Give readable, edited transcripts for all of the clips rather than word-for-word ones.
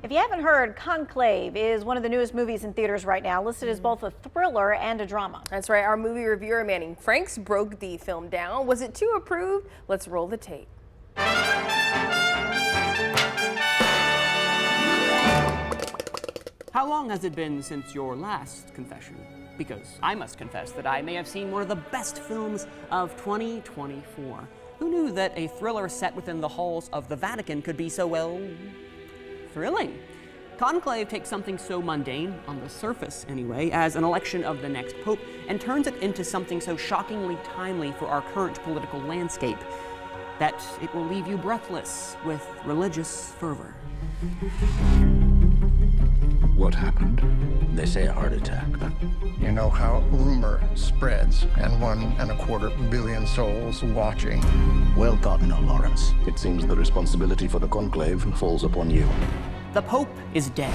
If you haven't heard, Conclave is one of the newest movies in theaters right now, listed as both a thriller and a drama. That's right. Our movie reviewer, Manning Franks, broke the film down. Was it too approved? Let's roll the tape. How long has it been since your last confession? Because I must confess that I may have seen one of the best films of 2024. Who knew that a thriller set within the halls of the Vatican could be so, well, thrilling? Conclave takes something so mundane, on the surface anyway, as an election of the next pope, and turns it into something so shockingly timely for our current political landscape that it will leave you breathless with religious fervor. What happened? They say a heart attack. You know how rumor spreads, and 1.25 billion souls watching. Well, Cardinal Lawrence, it seems the responsibility for the conclave falls upon you. The Pope is dead.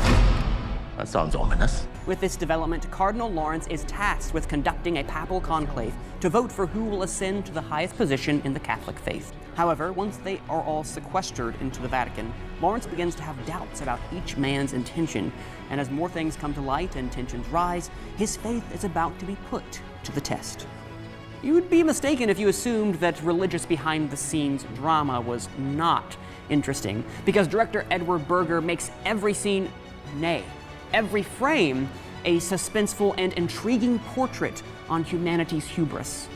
That sounds ominous. With this development, Cardinal Lawrence is tasked with conducting a papal conclave to vote for who will ascend to the highest position in the Catholic faith. However, once they are all sequestered into the Vatican, Lawrence begins to have doubts about each man's intention, and as more things come to light and tensions rise, his faith is about to be put to the test. You would be mistaken if you assumed that religious behind-the-scenes drama was not interesting, because director Edward Berger makes every scene, nay, every frame, a suspenseful and intriguing portrait on humanity's hubris.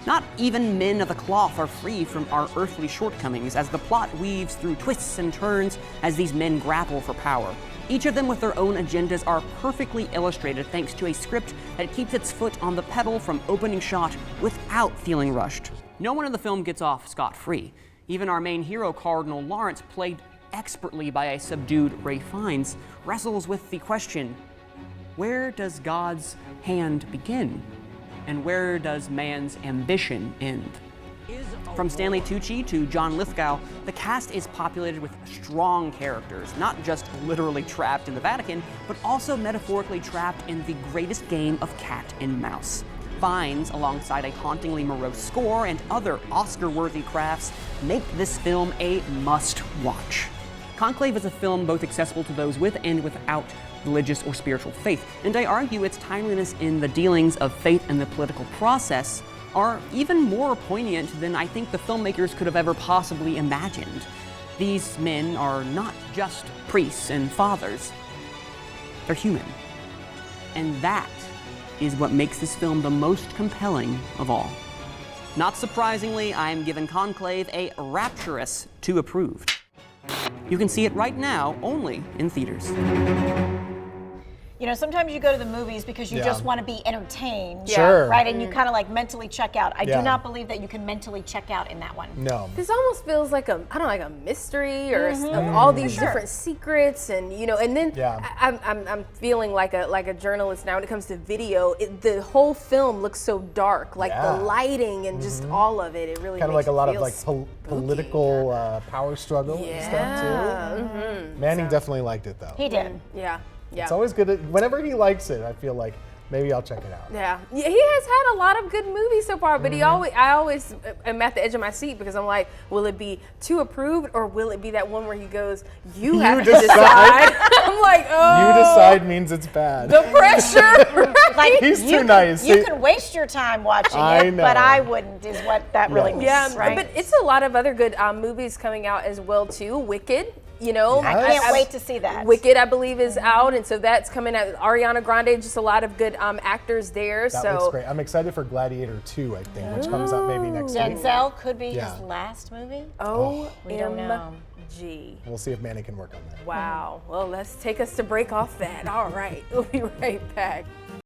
Not even men of the cloth are free from our earthly shortcomings, as the plot weaves through twists and turns as these men grapple for power. Each of them with their own agendas are perfectly illustrated thanks to a script that keeps its foot on the pedal from opening shot without feeling rushed. No one in the film gets off scot-free. Even our main hero, Cardinal Lawrence, played expertly by a subdued Ralph Fiennes, wrestles with the question, where does God's hand begin? And where does man's ambition end? From Stanley Tucci to John Lithgow, the cast is populated with strong characters, not just literally trapped in the Vatican, but also metaphorically trapped in the greatest game of cat and mouse. Fiennes, alongside a hauntingly morose score and other Oscar-worthy crafts, make this film a must-watch. Conclave is a film both accessible to those with and without religious or spiritual faith, and I argue its timeliness in the dealings of faith and the political process are even more poignant than I think the filmmakers could have ever possibly imagined. These men are not just priests and fathers, they're human. And that is what makes this film the most compelling of all. Not surprisingly, I am giving Conclave a rapturous 2 approved. You can see it right now only in theaters. You know, sometimes you go to the movies because you just want to be entertained, Sure. right? And you kind of like mentally check out. I Yeah. do not believe that you can mentally check out in that one. No. This almost feels like a, I don't know, like a mystery or of all these different secrets, and you know, and then I'm feeling like a journalist now when it comes to video. The whole film looks so dark, like the lighting and just all of it. It really Kind of makes like a it lot of feel like political power struggle and stuff too. Manning definitely liked it though. He did. Yeah. It's always good. Whenever he likes it, I feel like maybe I'll check it out. Yeah, he has had a lot of good movies so far, but I always am at the edge of my seat because I'm like, will it be 2 approved or will it be that one where he goes, you have to decide? I'm like, oh. You decide means it's bad. The pressure. Like, He's too nice. You can waste your time watching it, but I wouldn't, is what that really means, right? But it's a lot of other good movies coming out as well too. Wicked. You know, I can't wait to see that. Wicked, I believe, is out, and so that's coming out. Ariana Grande, just a lot of good actors there. That looks great. I'm excited for Gladiator 2, I think, which comes out maybe next week. Denzel could be his last movie. We don't know. We'll see if Manny can work on that. Wow. Well, let's take us to break off that. All right. We'll be right back.